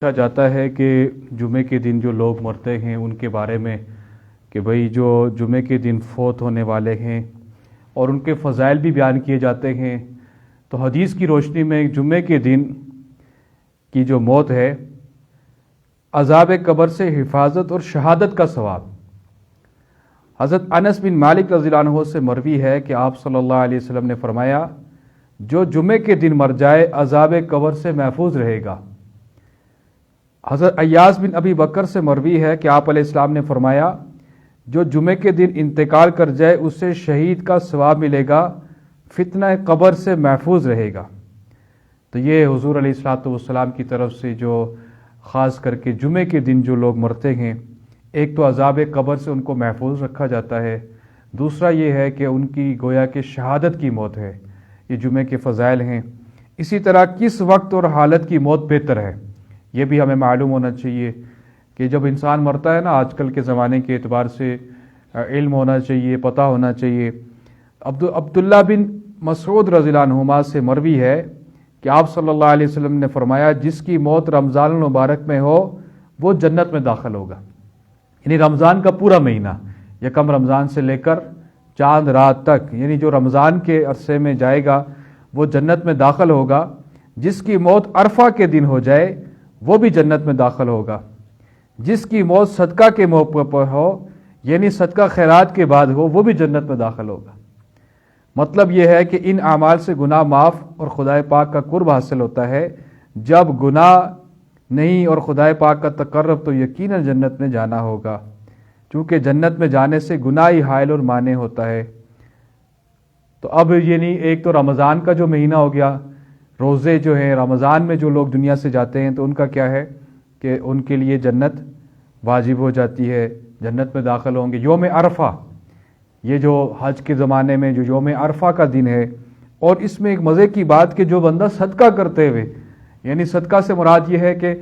کہا جاتا ہے کہ جمعے کے دن جو لوگ مرتے ہیں ان کے بارے میں کہ بھئی جو جمعے کے دن فوت ہونے والے ہیں اور ان کے فضائل بھی بیان کیے جاتے ہیں، تو حدیث کی روشنی میں جمعے کے دن کی جو موت ہے عذاب قبر سے حفاظت اور شہادت کا ثواب۔ حضرت انس بن مالک رضی اللہ عنہ سے مروی ہے کہ آپ صلی اللہ علیہ وسلم نے فرمایا، جو جمعے کے دن مر جائے عذاب قبر سے محفوظ رہے گا۔ حضرت ایاس بن ابی بکر سے مروی ہے کہ آپ علیہ السلام نے فرمایا، جو جمعے کے دن انتقال کر جائے اسے شہید کا ثواب ملے گا، فتنہ قبر سے محفوظ رہے گا۔ تو یہ حضور علیہ الصلوۃ والسلام کی طرف سے جو خاص کر کے جمعے کے دن جو لوگ مرتے ہیں، ایک تو عذاب قبر سے ان کو محفوظ رکھا جاتا ہے، دوسرا یہ ہے کہ ان کی گویا کہ شہادت کی موت ہے۔ یہ جمعے کے فضائل ہیں۔ اسی طرح کس وقت اور حالت کی موت بہتر ہے، یہ بھی ہمیں معلوم ہونا چاہیے کہ جب انسان مرتا ہے نا، آج کل کے زمانے کے اعتبار سے علم ہونا چاہیے، پتہ ہونا چاہیے۔ عبداللہ بن مسعود رضی اللہ عنہما سے مروی ہے کہ آپ صلی اللہ علیہ وسلم نے فرمایا، جس کی موت رمضان المبارک میں ہو وہ جنت میں داخل ہوگا۔ یعنی رمضان کا پورا مہینہ، یکم رمضان سے لے کر چاند رات تک، یعنی جو رمضان کے عرصے میں جائے گا وہ جنت میں داخل ہوگا۔ جس کی موت عرفہ کے دن ہو جائے وہ بھی جنت میں داخل ہوگا۔ جس کی موت صدقہ کے موقع پر ہو، یعنی صدقہ خیرات کے بعد ہو، وہ بھی جنت میں داخل ہوگا۔ مطلب یہ ہے کہ ان اعمال سے گناہ معاف اور خدا پاک کا قرب حاصل ہوتا ہے۔ جب گناہ نہیں اور خدا پاک کا تقرب، تو یقیناً جنت میں جانا ہوگا، چونکہ جنت میں جانے سے گناہ ہی حائل اور مانع ہوتا ہے۔ تو اب یعنی ایک تو رمضان کا جو مہینہ ہو گیا، روزے جو ہیں رمضان میں جو لوگ دنیا سے جاتے ہیں تو ان کا کیا ہے کہ ان کے لیے جنت واجب ہو جاتی ہے، جنت میں داخل ہوں گے۔ یوم عرفہ، یہ جو حج کے زمانے میں جو یوم عرفہ کا دن ہے، اور اس میں ایک مزے کی بات کہ جو بندہ صدقہ کرتے ہوئے، یعنی صدقہ سے مراد یہ ہے کہ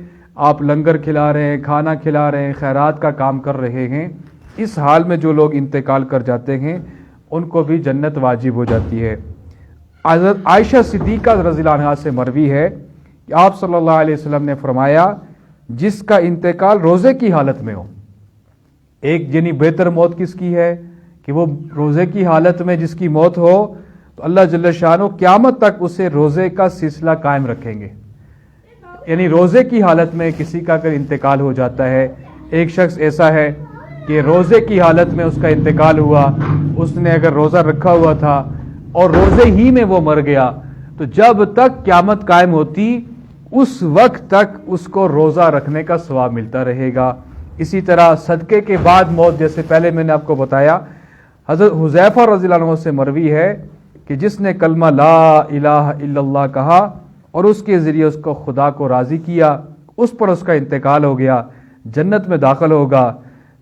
آپ لنگر کھلا رہے ہیں، کھانا کھلا رہے ہیں، خیرات کا کام کر رہے ہیں، اس حال میں جو لوگ انتقال کر جاتے ہیں ان کو بھی جنت واجب ہو جاتی ہے۔ حضرت عائشہ صدیقہ رضی اللہ عنہا سے مروی ہے کہ آپ صلی اللہ علیہ وسلم نے فرمایا، جس کا انتقال روزے کی حالت میں ہو، ایک یعنی بہتر موت کس کی ہے کہ وہ روزے کی حالت میں جس کی موت ہو، تو اللہ جل شانہ قیامت تک اسے روزے کا سلسلہ قائم رکھیں گے۔ یعنی روزے کی حالت میں کسی کا اگر انتقال ہو جاتا ہے، ایک شخص ایسا ہے کہ روزے کی حالت میں اس کا انتقال ہوا، اس نے اگر روزہ رکھا ہوا تھا اور روزے ہی میں وہ مر گیا، تو جب تک قیامت قائم ہوتی اس وقت تک اس کو روزہ رکھنے کا ثواب ملتا رہے گا۔ اسی طرح صدقے کے بعد موت، جیسے پہلے میں نے آپ کو بتایا، حضرت حذیفہ رضی اللہ عنہ سے مروی ہے کہ جس نے کلمہ لا الہ الا اللہ کہا اور اس کے ذریعے اس کو خدا کو راضی کیا، اس پر اس کا انتقال ہو گیا، جنت میں داخل ہوگا۔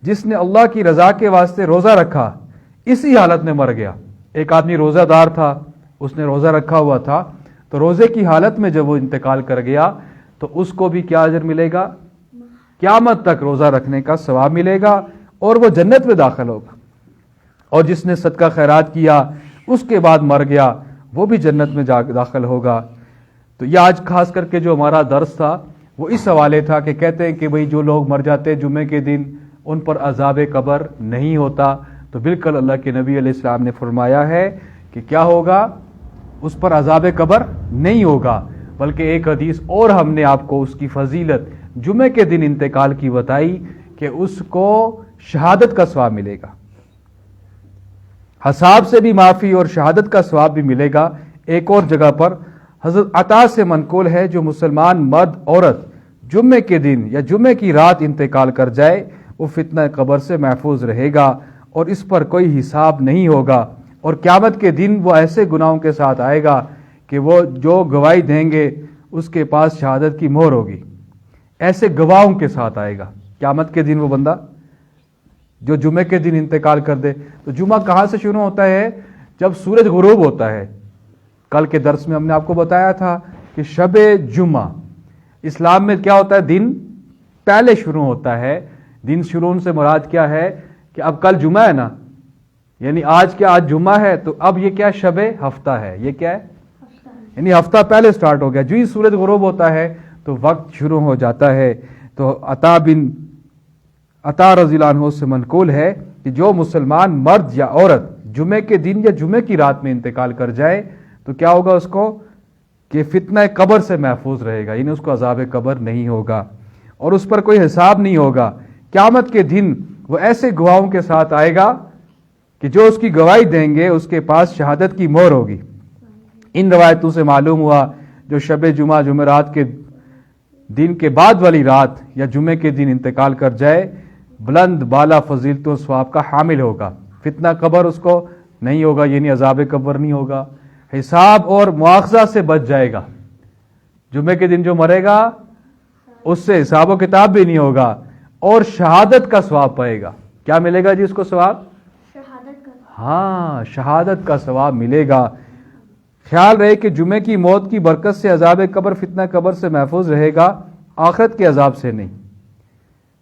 جس نے اللہ کی رضا کے واسطے روزہ رکھا، اسی حالت میں مر گیا۔ ایک آدمی روزہ دار تھا، اس نے روزہ رکھا ہوا تھا، تو روزے کی حالت میں جب وہ انتقال کر گیا تو اس کو بھی کیا اجر ملے گا؟ قیامت تک روزہ رکھنے کا ثواب ملے گا اور وہ جنت میں داخل ہوگا۔ اور جس نے صدقہ خیرات کیا اس کے بعد مر گیا، وہ بھی جنت میں داخل ہوگا۔ تو یہ آج خاص کر کے جو ہمارا درس تھا وہ اس حوالے تھا کہ کہتے ہیں کہ بھئی جو لوگ مر جاتے جمعے کے دن ان پر عذاب قبر نہیں ہوتا، تو بالکل اللہ کے نبی علیہ السلام نے فرمایا ہے کہ کیا ہوگا؟ اس پر عذاب قبر نہیں ہوگا، بلکہ ایک حدیث اور ہم نے آپ کو اس کی فضیلت جمعے کے دن انتقال کی بتائی کہ اس کو شہادت کا ثواب ملے گا، حساب سے بھی معافی اور شہادت کا ثواب بھی ملے گا۔ ایک اور جگہ پر حضرت عطا سے منقول ہے، جو مسلمان مرد عورت جمعے کے دن یا جمعے کی رات انتقال کر جائے وہ فتنہ قبر سے محفوظ رہے گا اور اس پر کوئی حساب نہیں ہوگا، اور قیامت کے دن وہ ایسے گناہوں کے ساتھ آئے گا کہ وہ جو گواہی دیں گے اس کے پاس شہادت کی مہر ہوگی، ایسے گواہوں کے ساتھ آئے گا قیامت کے دن وہ بندہ جو جمعے کے دن انتقال کر دے۔ تو جمعہ کہاں سے شروع ہوتا ہے؟ جب سورج غروب ہوتا ہے۔ کل کے درس میں ہم نے آپ کو بتایا تھا کہ شب جمعہ اسلام میں کیا ہوتا ہے؟ دن پہلے شروع ہوتا ہے۔ دن شروع سے مراد کیا ہے کہ اب کل جمعہ ہے نا، یعنی آج جمعہ ہے، تو اب یہ کیا شب ہفتہ ہے، یہ کیا ہے؟ یعنی ہفتہ پہلے سٹارٹ ہو گیا۔ جو ہی سورج غروب ہوتا ہے تو وقت شروع ہو جاتا ہے۔ تو عطا رضی اللہ عنہ سے منقول ہے کہ جو مسلمان مرد یا عورت جمعے کے دن یا جمعے کی رات میں انتقال کر جائے تو کیا ہوگا اس کو کہ فتنہ قبر سے محفوظ رہے گا، یعنی اس کو عذاب قبر نہیں ہوگا اور اس پر کوئی حساب نہیں ہوگا۔ قیامت کے دن وہ ایسے گواہوں کے ساتھ آئے گا کہ جو اس کی گواہی دیں گے اس کے پاس شہادت کی مہر ہوگی۔ ان روایتوں سے معلوم ہوا جو شب جمعہ جمعرات کے دن کے بعد والی رات یا جمعے کے دن انتقال کر جائے بلند بالا فضیلت و ثواب کا حامل ہوگا، فتنہ قبر اس کو نہیں ہوگا، یعنی عذاب قبر نہیں ہوگا، حساب اور مواخذہ سے بچ جائے گا۔ جمعے کے دن جو مرے گا اس سے حساب و کتاب بھی نہیں ہوگا اور شہادت کا ثواب پائے گا۔ کیا ملے گا جی اس کو ثواب؟ شہادت کا۔ ہاں، شہادت کا ثواب ملے گا۔ خیال رہے کہ جمعے کی موت کی برکت سے عذاب قبر فتنہ قبر سے محفوظ رہے گا، آخرت کے عذاب سے نہیں۔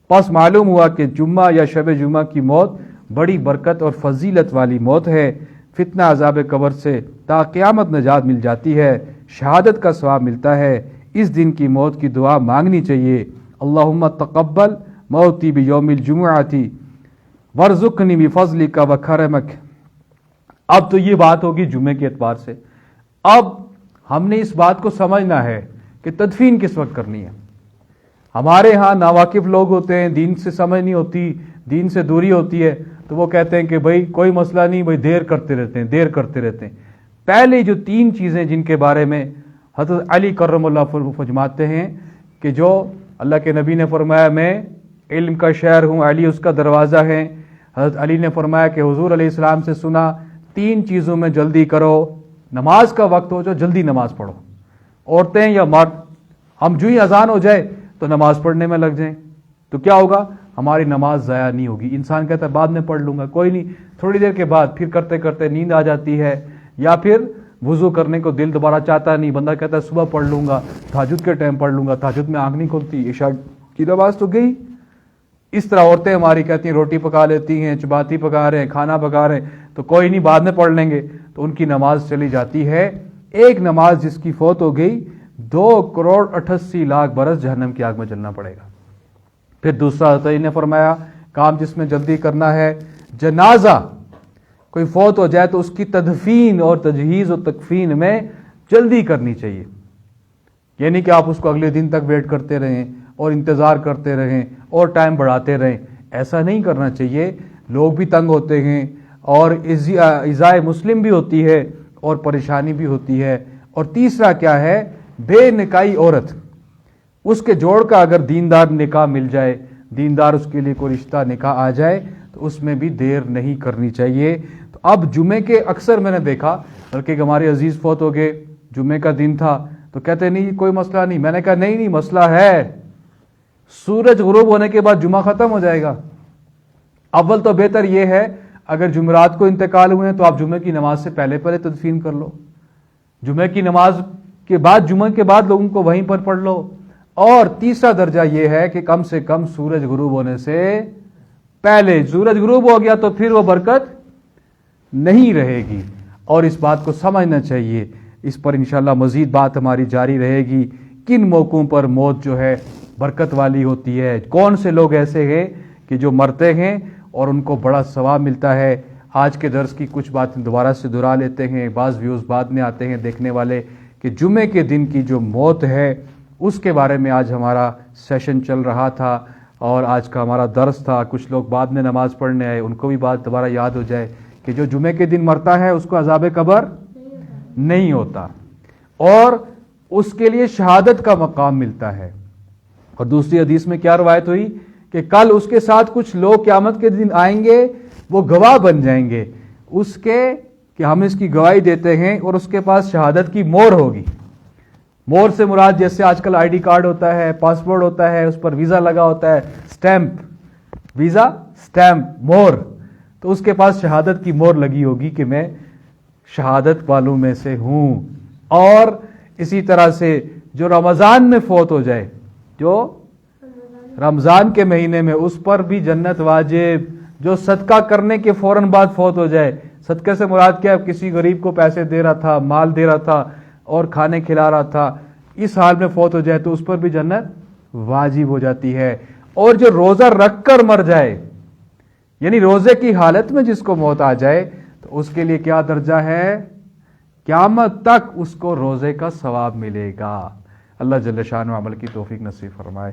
پس معلوم ہوا کہ جمعہ یا شب جمعہ کی موت بڑی برکت اور فضیلت والی موت ہے، فتنہ عذاب قبر سے تا قیامت نجات مل جاتی ہے، شہادت کا ثواب ملتا ہے۔ اس دن کی موت کی دعا مانگنی چاہیے، اللہم تقبل موتی بیوم الجمعہ وارزقنی بفضلک وکرمک۔ اب تو یہ بات ہوگی جمعے کے اعتبار سے۔ اب ہم نے اس بات کو سمجھنا ہے کہ تدفین کس وقت کرنی ہے۔ ہمارے ہاں ناواقف لوگ ہوتے ہیں، دین سے سمجھ نہیں ہوتی، دین سے دوری ہوتی ہے، تو وہ کہتے ہیں کہ بھائی کوئی مسئلہ نہیں، بھائی دیر کرتے رہتے ہیں۔ پہلے جو 3 چیزیں جن کے بارے میں حضرت علی کرم اللہ فرماتے ہیں کہ جو اللہ کے نبی نے فرمایا میں علم کا شہر ہوں، علی اس کا دروازہ ہے۔ حضرت علی نے فرمایا کہ حضور علیہ السلام سے سنا 3 چیزوں میں جلدی کرو، نماز کا وقت ہو جو جلدی نماز پڑھو، عورتیں یا مرد، ہم جو ہی اذان ہو جائے تو نماز پڑھنے میں لگ جائیں تو کیا ہوگا؟ ہماری نماز ضائع نہیں ہوگی۔ انسان کہتا ہے بعد میں پڑھ لوں گا، کوئی نہیں، تھوڑی دیر کے بعد پھر کرتے کرتے نیند آ جاتی ہے، یا پھر وضو کرنے کو دل دوبارہ چاہتا نہیں، بندہ کہتا ہے صبح پڑھ لوں گا، تہجد کے ٹائم پڑھ لوں گا، تہجد میں آنکھ نہیں کھلتی، عشاء کی نماز تو گئی۔ اس طرح عورتیں ہماری کہتی ہیں روٹی پکا لیتی ہیں، چپاتی پکا رہے ہیں، کھانا پکا رہے ہیں، تو کوئی نہیں بعد میں پڑھ لیں گے، تو ان کی نماز چلی جاتی ہے۔ ایک نماز جس کی فوت ہو گئی 2,88,00,000 برس جہنم کی آگ میں جلنا پڑے گا۔ پھر دوسرا حضرت علی نے فرمایا کام جس میں جلدی کرنا ہے، جنازہ کوئی فوت ہو جائے تو اس کی تدفین اور تجہیز و تکفین میں جلدی کرنی چاہیے، یعنی کہ آپ اس کو اگلے دن تک ویٹ کرتے رہیں اور انتظار کرتے رہیں اور ٹائم بڑھاتے رہیں، ایسا نہیں کرنا چاہیے۔ لوگ بھی تنگ ہوتے ہیں اور ایذائے مسلم بھی ہوتی ہے اور پریشانی بھی ہوتی ہے۔ اور تیسرا کیا ہے؟ بے نکاحی عورت، اس کے جوڑ کا اگر دیندار نکاح مل جائے، دیندار اس کے لیے کوئی رشتہ نکاح آ جائے تو اس میں بھی دیر نہیں کرنی چاہیے۔ تو اب جمعے کے اکثر میں نے دیکھا، بلکہ ہمارے عزیز فوت ہو گئے، جمعے کا دن تھا تو کہتے نہیں کوئی مسئلہ نہیں، میں نے کہا نہیں مسئلہ ہے، سورج غروب ہونے کے بعد جمعہ ختم ہو جائے گا۔ اول تو بہتر یہ ہے اگر جمعرات کو انتقال ہوئے ہیں تو آپ جمعے کی نماز سے پہلے تدفین کر لو، جمعے کی نماز کے بعد جمعے کے بعد لوگوں کو وہیں پر پڑھ لو۔ اور تیسرا درجہ یہ ہے کہ کم سے کم سورج غروب ہونے سے پہلے، سورج غروب ہو گیا تو پھر وہ برکت نہیں رہے گی، اور اس بات کو سمجھنا چاہیے۔ اس پر انشاءاللہ مزید بات ہماری جاری رہے گی، کن موقعوں پر موت جو ہے برکت والی ہوتی ہے، کون سے لوگ ایسے ہیں کہ جو مرتے ہیں اور ان کو بڑا ثواب ملتا ہے۔ آج کے درس کی کچھ باتیں دوبارہ سے دہرا لیتے ہیں، بعض ویوز بعد میں آتے ہیں دیکھنے والے، کہ جمعے کے دن کی جو موت ہے اس کے بارے میں آج ہمارا سیشن چل رہا تھا اور آج کا ہمارا درس تھا۔ کچھ لوگ بعد میں نماز پڑھنے آئے، ان کو بھی بات دوبارہ یاد ہو جائے کہ جو جمعے کے دن مرتا ہے اس کو عذاب قبر نہیں ہوتا اور اس کے لیے شہادت کا مقام ملتا ہے۔ اور دوسری حدیث میں کیا روایت ہوئی کہ کل اس کے ساتھ کچھ لوگ قیامت کے دن آئیں گے، وہ گواہ بن جائیں گے اس کے کہ ہم اس کی گواہی دیتے ہیں، اور اس کے پاس شہادت کی مہر ہوگی۔ مہر سے مراد جیسے آج کل آئی ڈی کارڈ ہوتا ہے، پاسپورٹ ہوتا ہے، اس پر ویزا لگا ہوتا ہے، سٹیمپ، ویزا سٹیمپ، مہر، تو اس کے پاس شہادت کی مہر لگی ہوگی کہ میں شہادت والوں میں سے ہوں۔ اور اسی طرح سے جو رمضان میں فوت ہو جائے، جو رمضان کے مہینے میں، اس پر بھی جنت واجب۔ جو صدقہ کرنے کے فوراً بعد فوت ہو جائے، صدقے سے مراد کیا ہے؟ کسی غریب کو پیسے دے رہا تھا، مال دے رہا تھا اور کھانے کھلا رہا تھا، اس حال میں فوت ہو جائے تو اس پر بھی جنت واجب ہو جاتی ہے. اور جو روزہ رکھ کر مر جائے، یعنی روزے کی حالت میں جس کو موت آ جائے، تو اس کے لیے کیا درجہ ہے؟ قیامت تک اس کو روزے کا ثواب ملے گا. اللہ جل شانہ عمل کی توفیق نصیب فرمائے.